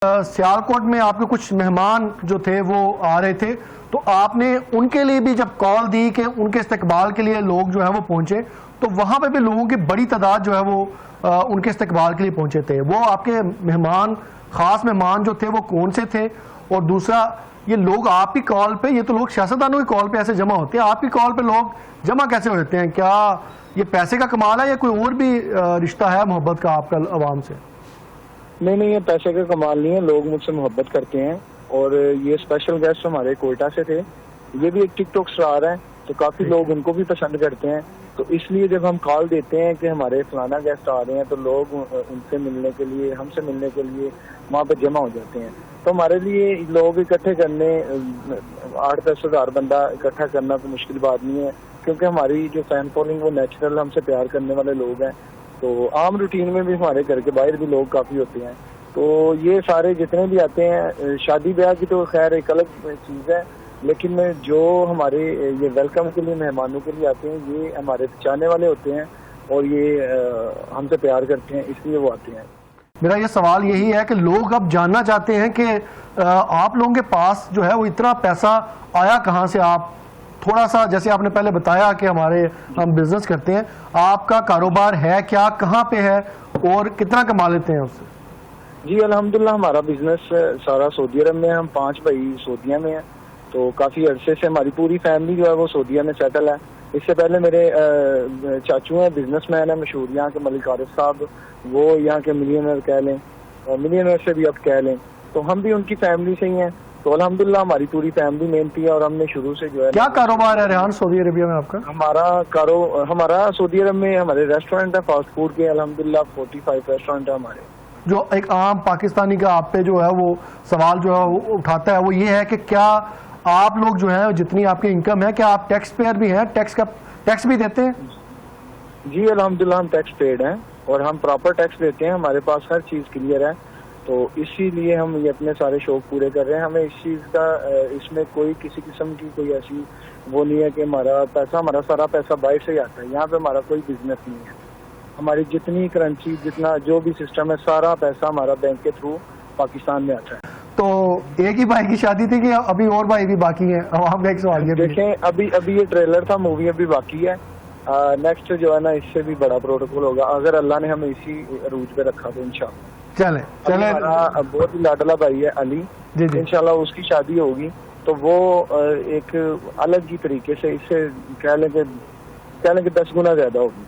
سیالکوٹ میں آپ کے کچھ مہمان جو تھے وہ آ رہے تھے، تو آپ نے ان کے لیے بھی جب کال دی کہ ان کے استقبال کے لیے لوگ جو ہے وہ پہنچے، تو وہاں پہ بھی لوگوں کی بڑی تعداد جو ہے وہ ان کے استقبال کے لیے پہنچے تھے. وہ آپ کے مہمان، خاص مہمان جو تھے وہ کون سے تھے؟ اور دوسرا، یہ لوگ آپ کی کال پہ، یہ تو لوگ سیاستدانوں کی کال پہ ایسے جمع ہوتے ہیں، آپ کی کال پہ لوگ جمع کیسے ہوتے ہیں؟ کیا یہ پیسے کا کمال ہے یا کوئی اور بھی رشتہ ہے محبت کا آپ کا عوام سے؟ نہیں، یہ پیسے کا کمال نہیں ہے. لوگ مجھ سے محبت کرتے ہیں. اور یہ اسپیشل گیسٹ ہمارے کوئٹہ سے تھے، یہ بھی ایک ٹک ٹاک اسٹار ہیں، تو کافی لوگ ان کو بھی پسند کرتے ہیں. تو اس لیے جب ہم کال دیتے ہیں کہ ہمارے فلانا گیسٹ آ رہے ہیں، تو لوگ ان سے ملنے کے لیے، ہم سے ملنے کے لیے وہاں پہ جمع ہو جاتے ہیں. تو ہمارے لیے لوگ اکٹھے کرنے 8-10 ہزار بندہ اکٹھا کرنا تو مشکل بات نہیں ہے، کیونکہ ہماری جو فین فالوئنگ وہ نیچرل ہم سے پیار کرنے والے لوگ ہیں. تو عام روٹین میں بھی ہمارے گھر کے باہر بھی لوگ کافی ہوتے ہیں. تو یہ سارے جتنے بھی آتے ہیں، شادی بیاہ کی تو خیر ایک الگ چیز ہے، لیکن جو ہمارے یہ ویلکم کے لیے مہمانوں کے لیے آتے ہیں، یہ ہمارے چاہنے والے ہوتے ہیں اور یہ ہم سے پیار کرتے ہیں، اس لیے وہ آتے ہیں. میرا یہ سوال یہی ہے کہ لوگ اب جاننا چاہتے ہیں کہ آپ لوگوں کے پاس جو ہے وہ اتنا پیسہ آیا کہاں سے؟ آپ تھوڑا سا، جیسے آپ نے پہلے بتایا کہ ہم بزنس کرتے ہیں، آپ کا کاروبار ہے کیا، کہاں پہ ہے اور کتنا کما لیتے ہیں اس سے؟ جی الحمدللہ ہمارا بزنس سارا سعودی عرب میں ہے. ہم 5 بھائی سعودیہ میں ہیں. تو کافی عرصے سے ہماری پوری فیملی جو ہے وہ سعودیہ میں سیٹل ہے. اس سے پہلے میرے چاچو ہیں، بزنس مین ہیں مشہور یہاں کے، ملک عارف صاحب، وہ یہاں کے ملینئر کہہ لیں، اور ملینئر سے بھی اب کہہ لیں. تو ہم بھی ان کی فیملی سے ہی ہیں. تو الحمدللہ ہماری پوری فیملی محنتی ہے، اور ہم نے شروع سے جو ہے. کیا کاروبار ہے ریحان سعودی عربیہ میں آپ کا؟ ہمارا سعودی عرب میں ہمارے ریسٹورینٹ ہے فاسٹ فوڈ کے. الحمدللہ 45 ریسٹورینٹ ہے ہمارے. جو ایک عام پاکستانی کا آپ پہ جو ہے وہ سوال جو ہے وہ اٹھاتا ہے، وہ یہ ہے کہ کیا آپ لوگ جو ہے جتنی آپ کی انکم ہے، کیا آپ ٹیکس پیئر بھی ہیں؟ ٹیکس بھی دیتے ہیں؟ جی الحمدللہ ہم ٹیکس پیڈ ہیں، اور ہم پراپر ٹیکس دیتے ہیں. ہمارے پاس ہر چیز کلیئر ہے. تو اسی لیے ہم یہ اپنے سارے شوق پورے کر رہے ہیں. ہمیں اس چیز کا، اس میں کوئی کسی قسم کی کوئی ایسی وہ نہیں ہے کہ ہمارا سارا پیسہ باہر سے ہی آتا ہے. یہاں پہ ہمارا کوئی بزنس نہیں ہے. ہماری جتنی کرنسی، جتنا جو بھی سسٹم ہے، سارا پیسہ ہمارا بینک کے تھرو پاکستان میں آتا ہے. تو ایک ہی بھائی کی شادی تھی کہ ابھی اور بھائی بھی باقی ہیں؟ عوام کا ایک سوال یہ دیکھیں، ابھی یہ ٹریلر تھا، مووی ابھی باقی ہے. نیکسٹ جو ہے نا، اس سے بھی بڑا پروٹوکول ہوگا اگر اللہ نے ہمیں اسی عروج پہ رکھا تو انشاءاللہ. چلیں ہمارا بہت ہی لاڈلا بھائی ہے علی، انشاءاللہ اس کی شادی ہوگی. تو وہ ایک الگ ہی طریقے سے، اس سے کہہ لیں کہ 10 گنا زیادہ ہوگی.